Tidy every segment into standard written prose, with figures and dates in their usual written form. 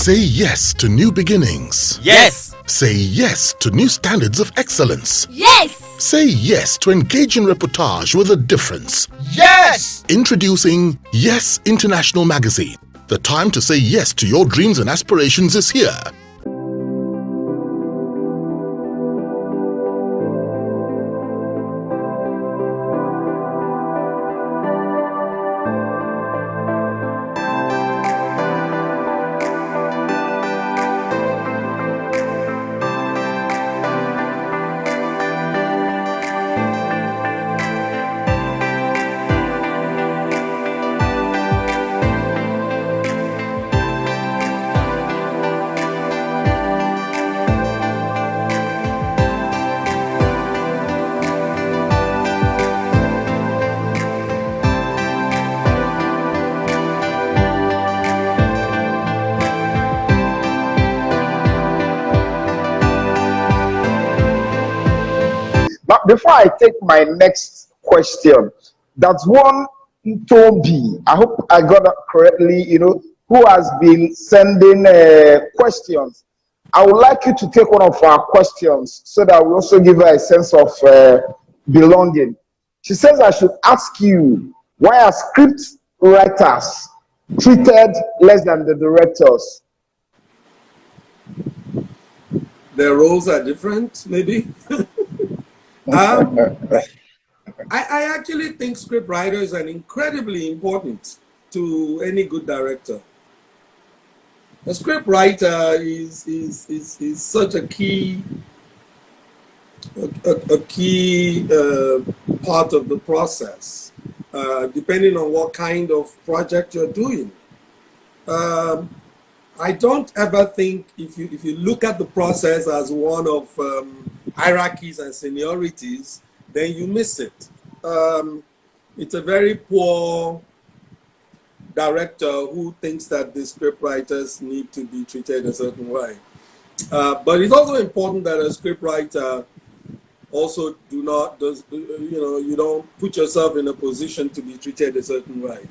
Say yes to new beginnings. Yes. Say yes to new standards of excellence. Yes. Say yes to engaging reportage with a difference. Yes. Introducing Yes International Magazine. The time to say yes to your dreams and aspirations is here. But before I take my next question, that's one Toby. I hope I got that correctly. Who has been sending questions. I would like you to take one of our questions so that we also give her a sense of belonging. She says I should ask you, why are script writers treated less than the directors? Their roles are different, maybe. I actually think script writers are incredibly important to any good director. A script writer is such a key part of the process, depending on what kind of project you're doing. I don't ever think, if you look at the process as one of hierarchies and seniorities, then you miss it. It's a very poor director who thinks that the script writers need to be treated a certain way. But it's also important that a script writer also you don't put yourself in a position to be treated a certain way.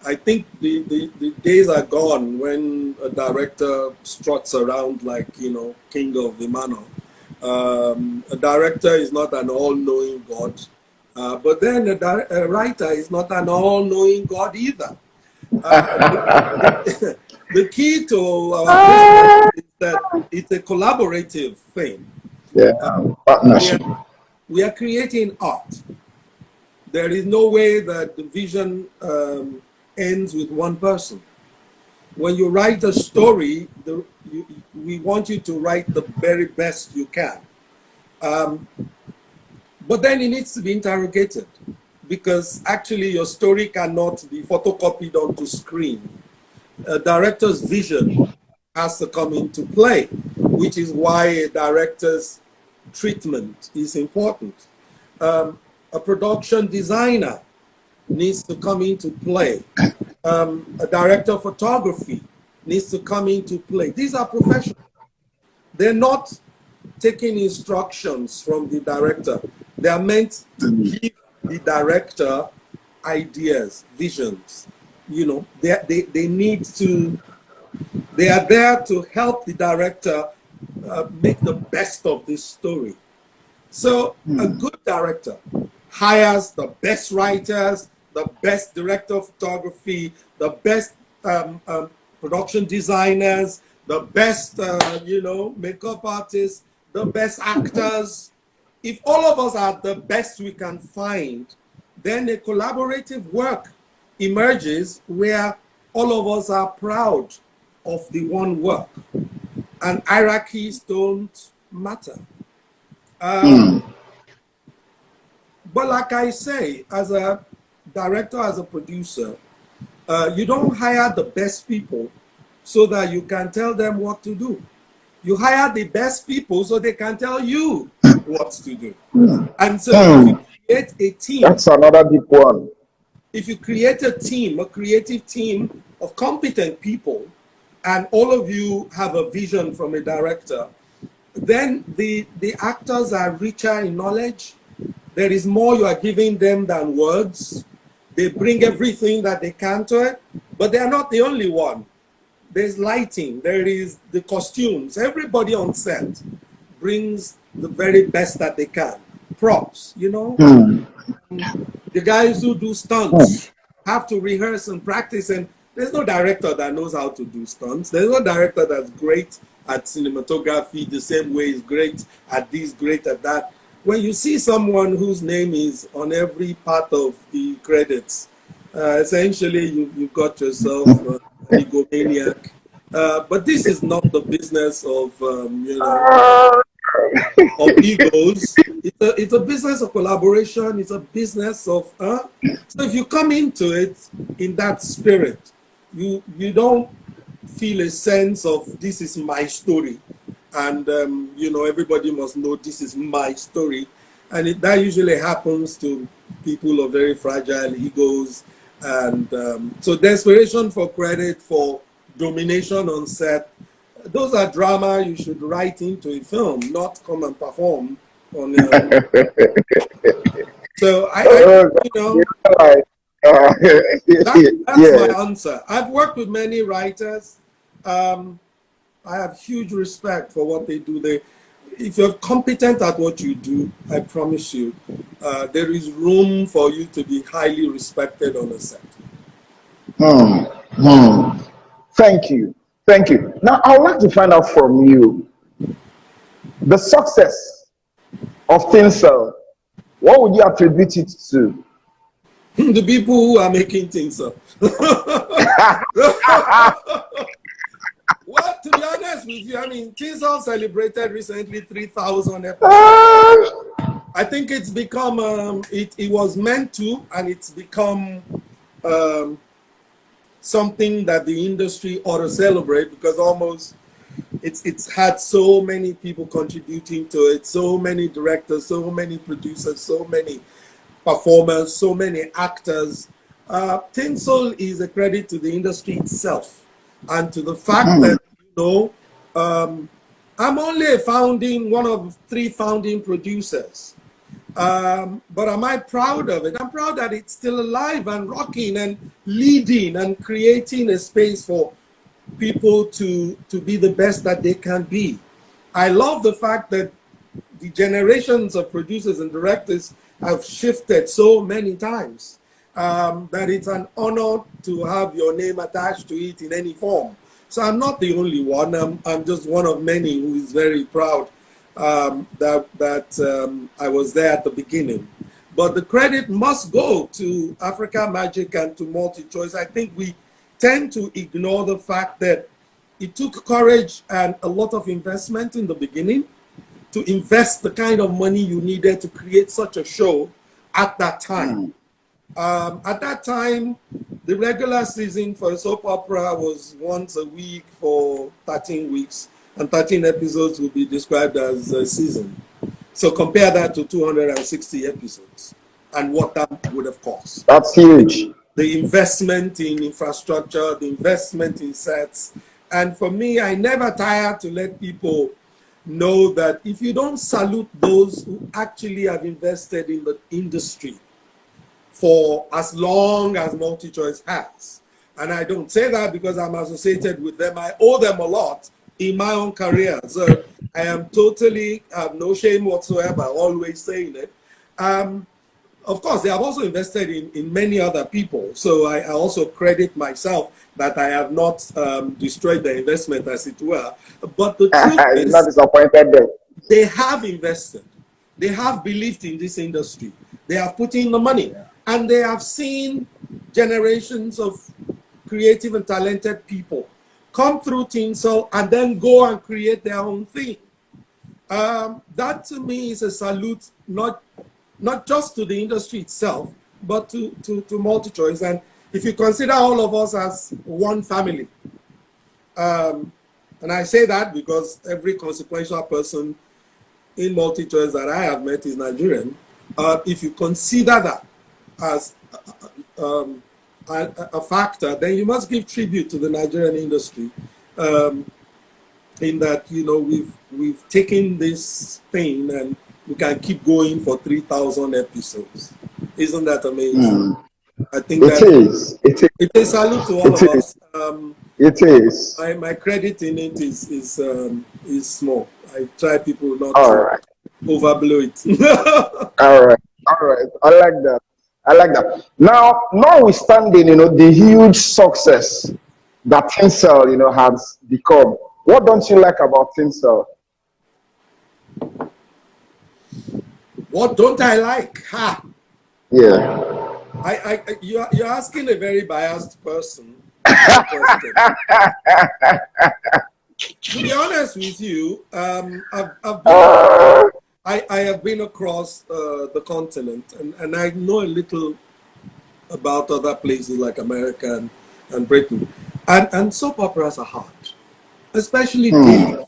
I think the days are gone when a director struts around like, king of the manor. A director is not an all-knowing God, but then a writer is not an all-knowing God either. The key to our business is that it's a collaborative thing. Partnership. We are creating art. There is no way that the vision ends with one person. When you write a story, we want you to write the very best you can. But then it needs to be interrogated, because actually your story cannot be photocopied onto screen. A director's vision has to come into play, which is why a director's treatment is important. A production designer needs to come into play. A director of photography needs to come into play. These are professionals. They're not taking instructions from the director. They are meant to give the director ideas, visions. They need to, they are there to help the director make the best of this story. So a good director hires the best writers, the best director of photography, the best production designers, the best, makeup artists, the best actors. If all of us are the best we can find, then a collaborative work emerges where all of us are proud of the one work, and hierarchies don't matter. But like I say, as a director, as a producer, you don't hire the best people so that you can tell them what to do. You hire the best people so they can tell you what to do. And so if you create a team. That's another deep one. If you create a team, a creative team of competent people, and all of you have a vision from a director, then the actors are richer in knowledge. There is more you are giving them than words. They bring everything that they can to it, but they are not the only one. there's lighting, there is the costumes. Everybody on set brings the very best that they can. Props, you know. The guys who do stunts have to rehearse and practice, and there's no director that knows how to do stunts. There's no director that's great at cinematography the same way is great at this, great at that. When you see someone whose name is on every part of the credits, essentially you've got yourself an egomaniac. But this is not the business of, you know, of egos. It's a business of collaboration. It's a business of, so if you come into it in that spirit, you don't feel a sense of this is my story. And, you know, everybody must know this is my story. And that usually happens to people of very fragile egos. And so desperation for credit, for domination on set, those are drama you should write into a film, not come and perform on. So you know, that's my answer. I've worked with many writers. I have huge respect for what they do. If you're competent at what you do, I promise you, there is room for you to be highly respected on a set. Thank you. Thank you. Now, I would like to find out from you the success of Tinsel. What would you attribute it to? The people who are making Tinsel. Well, to be honest with you, I mean, Tinsel celebrated recently 3,000 episodes. I think it's become, it was meant to, and it's become something that the industry ought to celebrate, because almost it's had so many people contributing to it, so many directors, so many producers, so many performers, so many actors. Tinsel is a credit to the industry itself, and to the fact that, you know, I'm only one of 3 founding producers. But am I proud of it? I'm proud that it's still alive and rocking and leading and creating a space for people to be the best that they can be. I love the fact that the generations of producers and directors have shifted so many times, that it's an honor to have your name attached to it in any form. So I'm not the only one. I'm just one of many who is very proud that I was there at the beginning. But the credit must go to Africa Magic and to MultiChoice. I think we tend to ignore the fact that it took courage and a lot of investment in the beginning to invest the kind of money you needed to create such a show at that time. At that time, the regular season for a soap opera was once a week for 13 weeks, and 13 episodes will be described as a season. So compare that to 260 episodes and what that would have cost. That's huge. The investment in infrastructure, the investment in sets. And for me, I never tire to let people know that if you don't salute those who actually have invested in the industry for as long as MultiChoice has, and I don't say that because I'm associated with them, I owe them a lot in my own career. So I am totally, have no shame whatsoever, always saying it. Of course, they have also invested in many other people. So I also credit myself that I have not destroyed the investment, as it were. But the truth is, not disappointed them. They have invested. They have believed in this industry. They have put in the money. And they have seen generations of creative and talented people come through Tinsel and then go and create their own thing. That to me is a salute, not just to the industry itself, but to MultiChoice. And if you consider all of us as one family, and I say that because every consequential person in MultiChoice that I have met is Nigerian. If you consider that as a factor, then you must give tribute to the Nigerian industry, in that, you know, we've taken this thing and we can keep going for 3,000 episodes. Isn't that amazing? I think It is. it's a salute to all of us. It is. My credit in it is small. I try people not All to right. overblow it. All right. All right. I like that. I like that. Now, notwithstanding, the huge success that Tinsel, has become, what don't you like about Tinsel? What don't I like? Ha! Yeah. You're asking a very biased person that question. To be honest with you, Uh, I have been across the continent, and I know a little about other places like America and Britain. And soap operas are hard, especially daily.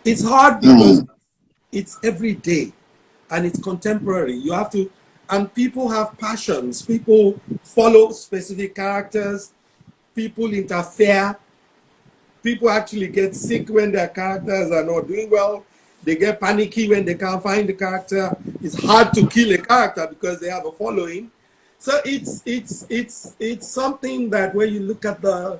It's hard because it's every day and it's contemporary. You have to, and people have passions. People follow specific characters. People interfere. People actually get sick when their characters are not doing well. They get panicky when they can't find the character. It's hard to kill a character because they have a following. So it's something that when you look at the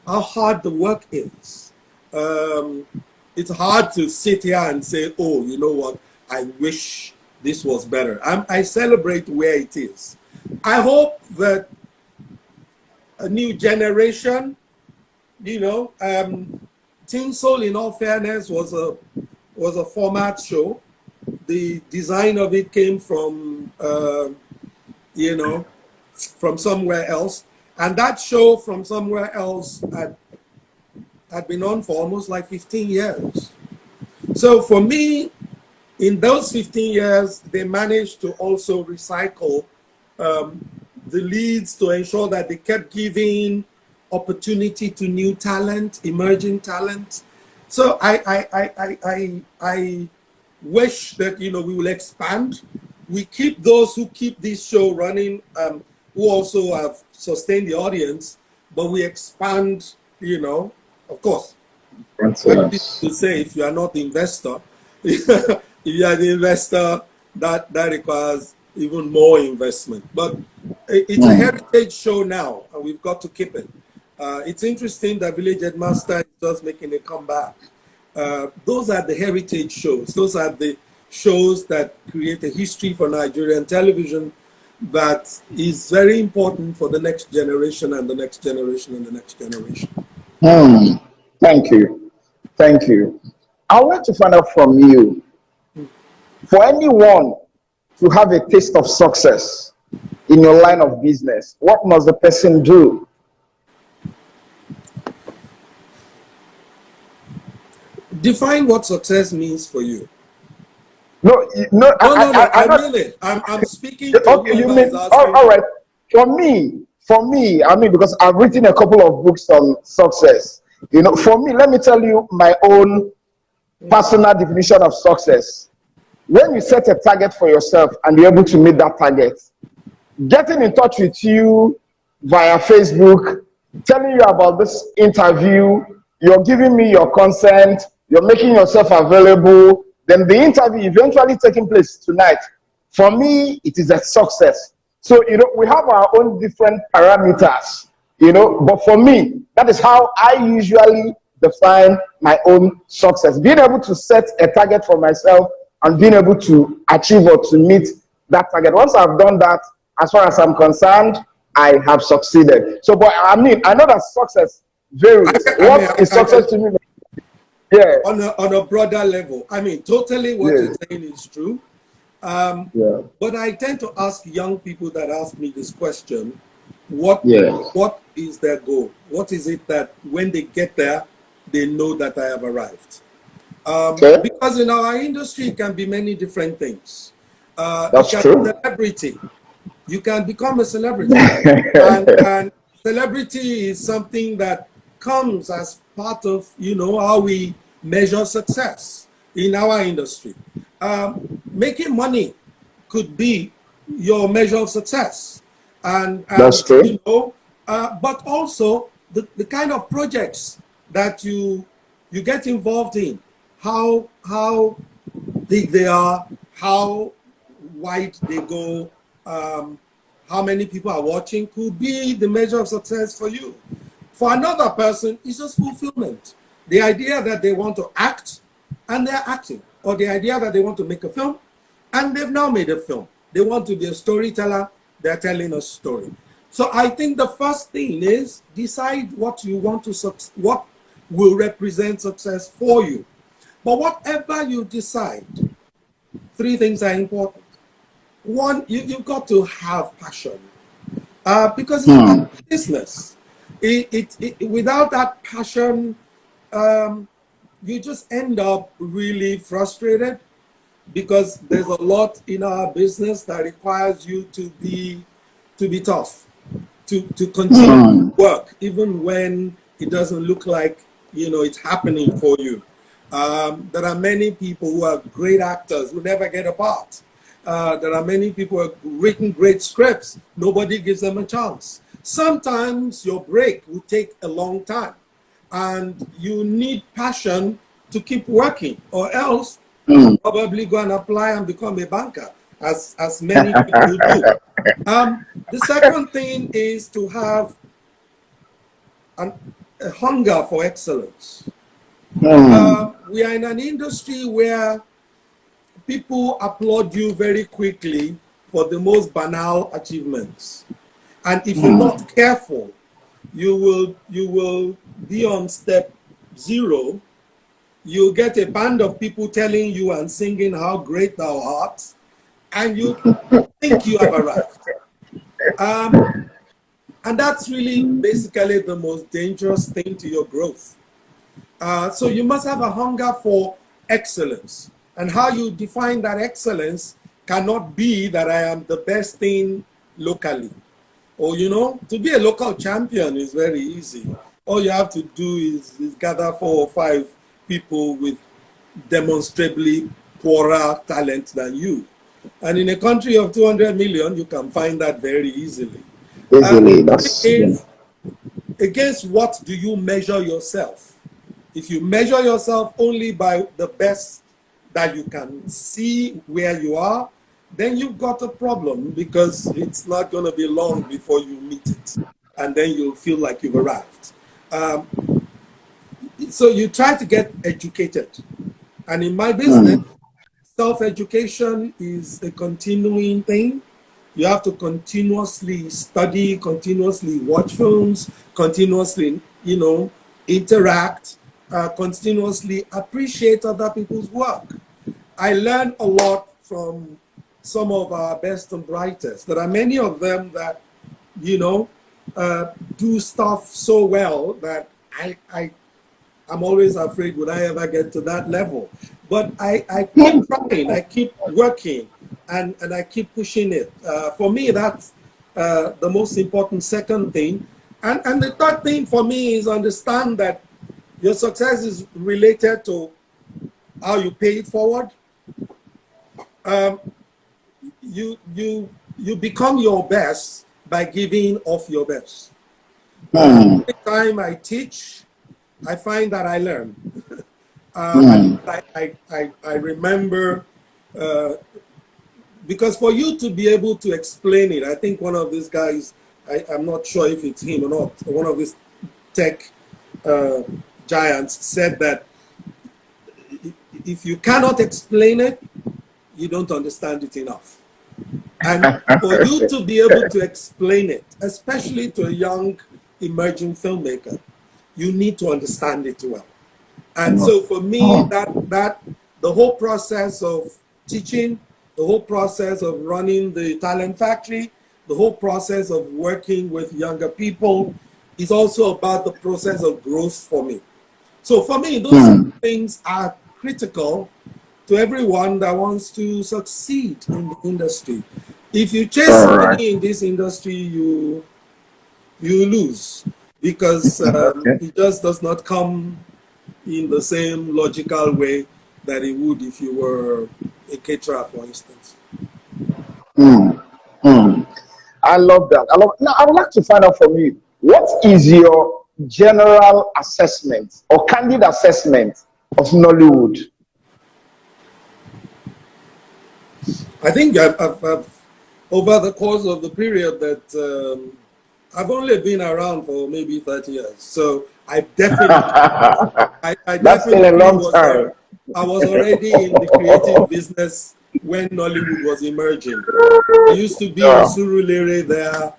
how hard the work is, um, it's hard to sit here and say, oh, you know what, I wish this was better. I celebrate where it is. I hope that a new generation, Teen Soul, in all fairness, was a format show. The design of it came from from somewhere else, and that show from somewhere else had been on for almost like 15 years. So for me, in those 15 years, they managed to also recycle the leads to ensure that they kept giving opportunity to new talent, emerging talent. So I wish that we will expand. We keep those who keep this show running, who also have sustained the audience, but we expand. Of course. What is to say if you are not the investor? If you are the investor, that requires even more investment. But it's a heritage show now, and we've got to keep it. It's interesting that Village Headmaster is just making a comeback. Those are the heritage shows. Those are the shows that create a history for Nigerian television that is very important for the next generation and the next generation and the next generation. Thank you. Thank you. I would like to find out from you, for anyone to have a taste of success in your line of business, what must the person do? Define what success means for you. No, I mean it. I'm speaking to okay, you whoever is mean, asking. all right. For me, I mean, because I've written a couple of books on success. For me, let me tell you my own personal definition of success. When you set a target for yourself and you're able to meet that target, getting in touch with you via Facebook, telling you about this interview, you're giving me your consent, you're making yourself available, then the interview eventually taking place tonight. For me, it is a success. So, we have our own different parameters, but for me, that is how I usually define my own success. Being able to set a target for myself and being able to achieve or to meet that target. Once I've done that, as far as I'm concerned, I have succeeded. So, but I mean, I know that success varies. What is success to me? Yeah. On a broader level, I mean, totally what you're saying is true. But I tend to ask young people that ask me this question, what is their goal? What is it that when they get there, they know that I have arrived? Because in our industry, it can be many different things. That's true. Celebrity. You can become a celebrity. and celebrity is something that comes as part of, how we measure success in our industry. Making money could be your measure of success. And that's true. But also the kind of projects that you get involved in, how big they are, how wide they go, how many people are watching could be the measure of success for you. For another person, it's just fulfillment. The idea that they want to act and they're acting, or the idea that they want to make a film and they've now made a film. They want to be a storyteller, they're telling a story. So I think the first thing is decide what you want to, what will represent success for you. But whatever you decide, three things are important. One, you've got to have passion, because it's a business. Without that passion, you just end up really frustrated, because there's a lot in our business that requires you to be tough, to continue to work even when it doesn't look like it's happening for you. There are many people who are great actors who never get a part. There are many people who have written great scripts. Nobody gives them a chance. Sometimes your break will take a long time, and you need passion to keep working, or else probably go and apply and become a banker, as many people do. The second thing is to have a hunger for excellence. We are in an industry where people applaud you very quickly for the most banal achievements. And if you're not careful, you will be on step 0. You'll get a band of people telling you and singing how great thou art, and you think you have arrived. And that's really basically the most dangerous thing to your growth. So you must have a hunger for excellence. And how you define that excellence cannot be that I am the best thing locally. Or, to be a local champion is very easy. All you have to do is gather 4 or 5 people with demonstrably poorer talent than you. And in a country of 200 million, you can find that very easily. Against what do you measure yourself? If you measure yourself only by the best that you can see where you are, then you've got a problem, because it's not going to be long before you meet it. And then you'll feel like you've arrived. So you try to get educated. And in my business, self-education is a continuing thing. You have to continuously study, continuously watch films, continuously, interact, continuously appreciate other people's work. I learned a lot from some of our best and brightest. There are many of them that, do stuff so well that I'm always afraid, would I ever get to that level? But I keep trying, I keep working, and I keep pushing it. For me, that's the most important second thing. And the third thing for me is understand that your success is related to how you pay it forward. You become your best by giving of your best. Every time I teach, I find that I learn. I remember, because for you to be able to explain it, I think one of these guys, I'm not sure if it's him or not, one of these tech giants said that if you cannot explain it, you don't understand it enough. And for you to be able to explain it, especially to a young emerging filmmaker, you need to understand it well. And so for me, that the whole process of teaching, the whole process of running the talent factory, the whole process of working with younger people is also about the process of growth for me. So for me, those things are critical to everyone that wants to succeed in the industry. If you chase money in this industry, you lose, because it just does not come in the same logical way that it would if you were a caterer, for instance. I love that. Now, I would like to find out from you, what is your general assessment or candid assessment of Nollywood? I think I've over the course of the period that I've only been around for maybe 30 years, so I definitely, I That's still a definitely long was time. I was already in the creative business when Nollywood was emerging. I used to be in Yeah. Surulere there.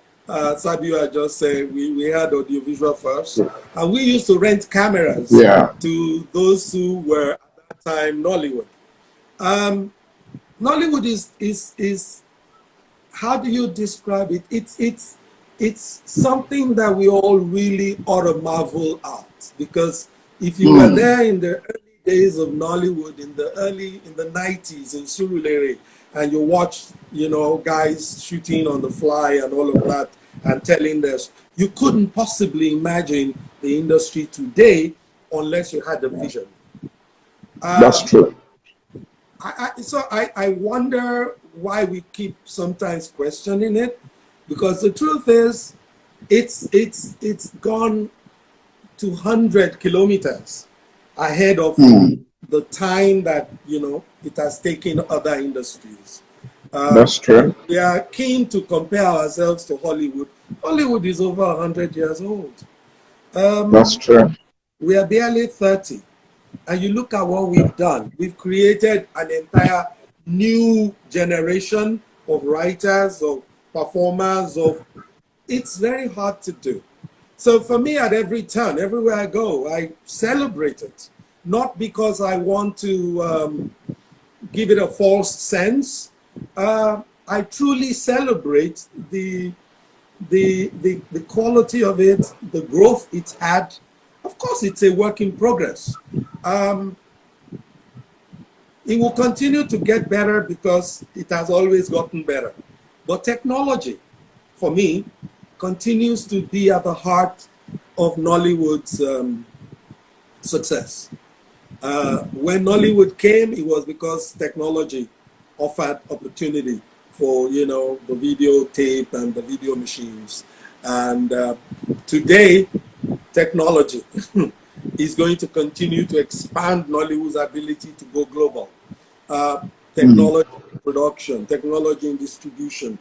Sabio had just said we had audiovisual first, and we used to rent cameras Yeah. to those who were at that time Nollywood. Um, Nollywood is how do you describe it? It's something that we all really ought to marvel at, because if you were Hmm. there in the early days of Nollywood in the 90s in Surulere, and you watched, you know, guys shooting on the fly and all of that and telling this, you couldn't possibly imagine the industry today unless you had a vision. That's Um, true. I wonder why we keep sometimes questioning it, because the truth is it's gone 200 kilometers ahead of Hmm. the time that, you know, it has taken other industries. That's If true. we are keen to compare ourselves to Hollywood, Hollywood is over 100 years old. That's Um, true. we are barely 30. And you look at what we've done. We've created an entire new generation of writers, of performers, of it's very hard to do. So for me, at every turn, everywhere I go, I celebrate it. Not because I want to give it a false sense. I truly celebrate the quality of it, the growth it's had. Of course, it's a work in progress. Um, it will continue to get better because it has always gotten better. But technology, for me, continues to be at the heart of Nollywood's success. When Nollywood came, it was because technology offered opportunity for, you know, the video tape and the video machines. And today, technology is going to continue to expand Nollywood's ability to go global. Uh, Hmm. technology in production, technology in distribution,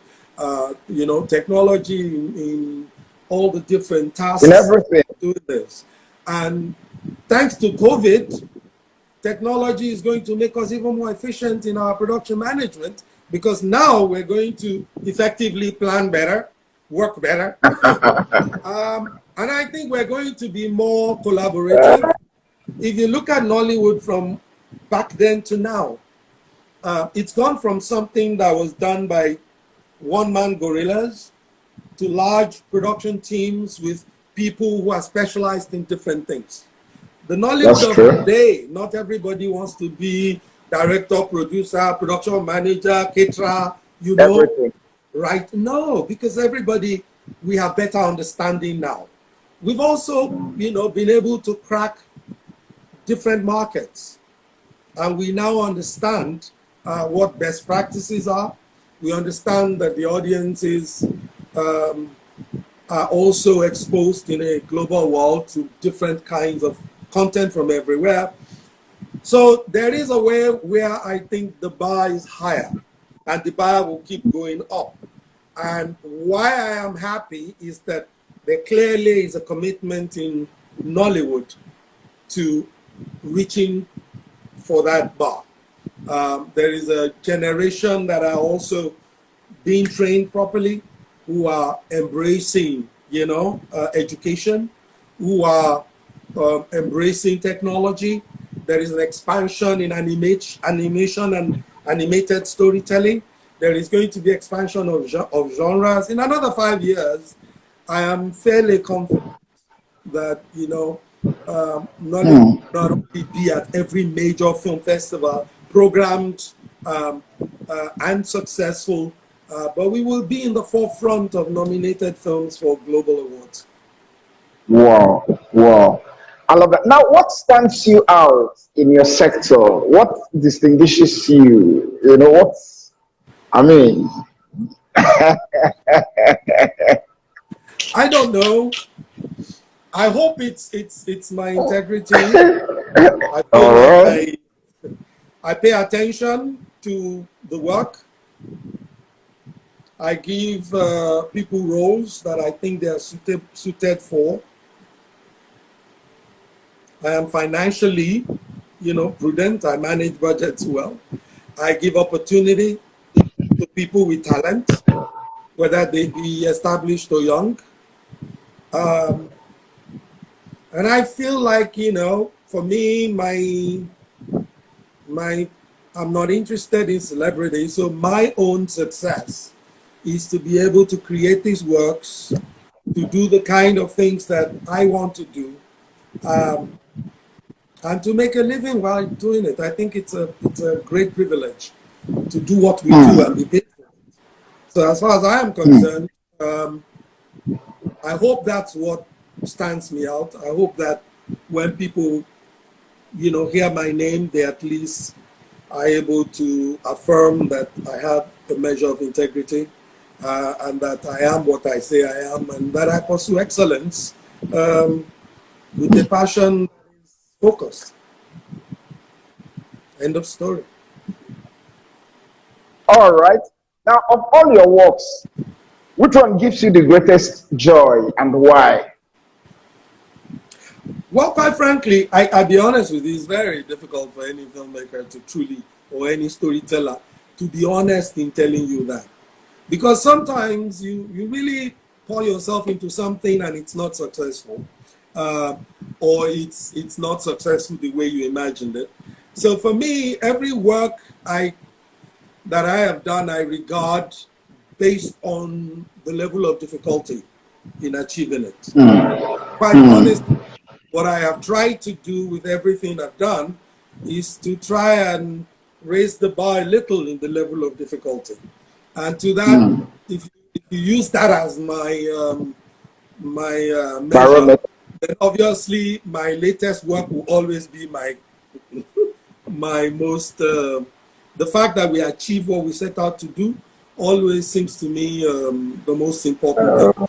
you know, technology in all the different In tasks everything. doing this. And thanks to COVID, technology is going to make us even more efficient in our production management, because now we're going to effectively plan better, work better. And I think we're going to be more collaborative. If you look at Nollywood from back then to now, it's gone from something that was done by one-man gorillas to large production teams with people who are specialized in different things. The Nollywood That's of true. today, not everybody wants to be director, producer, production manager, caterer, you know, Everything. right? No, because everybody, we have better understanding now. We've also, you know, been able to crack different markets, and we now understand what best practices are. We understand that the audiences um, are also exposed in a global world to different kinds of content from everywhere. So there is a way where I think the bar is higher and the bar will keep going up. And why I am happy is that there clearly is a commitment in Nollywood to reaching for that bar. There is a generation that are also being trained properly, who are embracing, you know, education, who are embracing technology. There is an expansion in animation and animated storytelling. There is going to be expansion of genres. In another 5 years, I am fairly confident that, you know, Nollywood Hmm. will not only be at every major film festival, programmed and successful, but we will be in the forefront of nominated films for global awards. Wow. Wow. I love that. Now, what stands you out in your sector? What distinguishes you? You know, what's, I mean, I don't know. I hope it's my integrity. I feel all like right. I pay attention to the work. I give people roles that I think they are suited for. I am financially, prudent. I manage budgets well. I give opportunity to people with talent, whether they be established or young. Um, and I feel like, for me, I'm not interested in celebrity. So my own success is to be able to create these works, to do the kind of things that I want to do, and to make a living while doing it. I think it's a great privilege to do what we do and be paid for it. So as far as I am concerned, I hope that's what stands me out. I hope that when people, hear my name, they at least are able to affirm that I have a measure of integrity, and that I am what I say I am, and that I pursue excellence with a passion that is focused. End of story. All right. Now, of all your works, which one gives you the greatest joy and why? Well, quite frankly, I'll be honest with you, it's very difficult for any filmmaker to truly, or any storyteller, to be honest in telling you that. Because sometimes you really pour yourself into something and it's not successful, or it's not successful the way you imagined it. So for me, every work that I have done, I regard based on the level of difficulty in achieving it. Quite honestly, what I have tried to do with everything I've done is to try and raise the bar a little in the level of difficulty. And to that, if you use that as my measure, then obviously my latest work will always be my most, the fact that we achieve what we set out to do always seems to me the most important thing.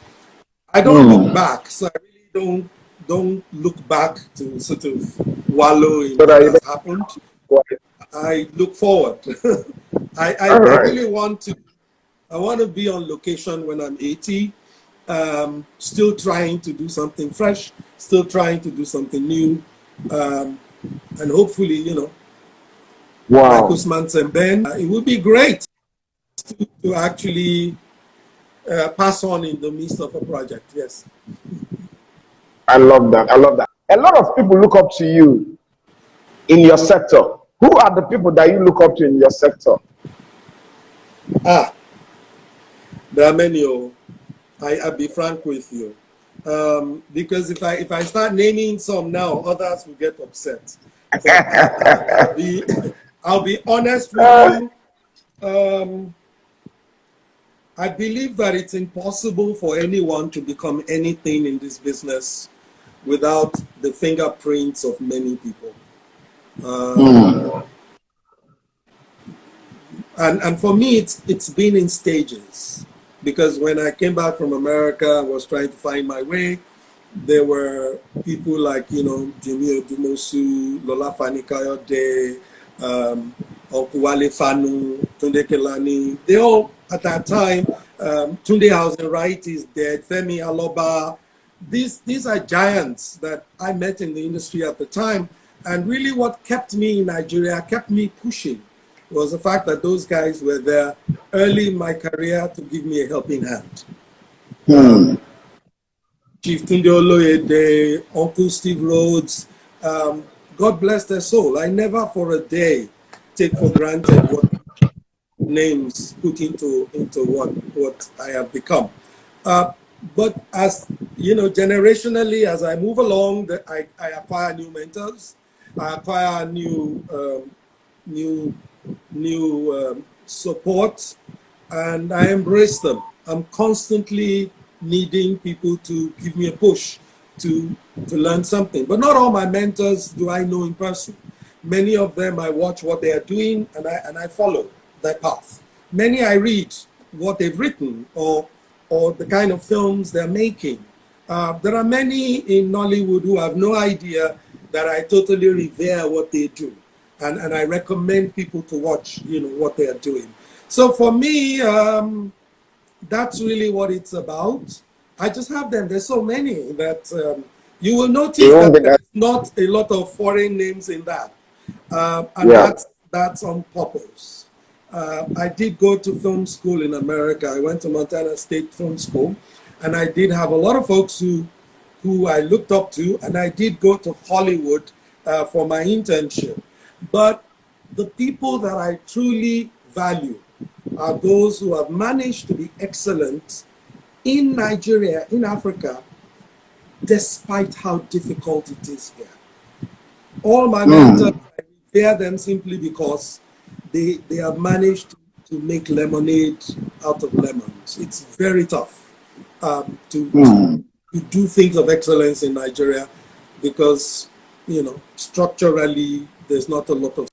I don't look back, so I really don't look back to sort of wallow in what has happened. I look forward. I really want to be on location when I'm 80, still trying to do something fresh, still trying to do something new, and hopefully, like Usman Semben, it would be great to actually pass on in the midst of a project. Yes. I love that. I love that. A lot of people look up to you in your sector. Who are the people that you look up to in your sector? There are many. I'll be frank with you, because if I start naming some now, others will get upset. But I'll be honest with you. I believe that it's impossible for anyone to become anything in this business without the fingerprints of many people. And for me, it's been in stages, because when I came back from America, I was trying to find my way. There were people like, Jimmy Odumosu, Lola Fani Kayode, Okuwale Fanu, Tunde Kelani. They all, at that time, Tunde Housing Right is dead, Femi Aloba. These are giants that I met in the industry at the time. And really what kept me in Nigeria, kept me pushing, was the fact that those guys were there early in my career to give me a helping hand. Chief Tunde Oloyede, Uncle Steve Rhodes, God bless their soul. I never for a day take for granted what names put into what I have become. But as generationally, as I move along, I acquire new mentors, I acquire new support, and I embrace them. I'm constantly needing people to give me a push to learn something. But not all my mentors do I know in person. Many of them I watch what they are doing and I follow their path. Many I read what they've written or the kind of films they're making. There are many in Nollywood who have no idea that I totally revere what they do. And I recommend people to watch, what they are doing. So for me, that's really what it's about. I just have them. There's so many that you will notice that there's not a lot of foreign names in that. And that's on purpose. I did go to film school in America. I went to Montana State Film School, and I did have a lot of folks who I looked up to, and I did go to Hollywood for my internship. But the people that I truly value are those who have managed to be excellent in Nigeria, in Africa, despite how difficult it is here. All my mentors, I revere them simply because they have managed to make lemonade out of lemons. It's very tough to do things of excellence in Nigeria because, you know, structurally, there's not a lot of...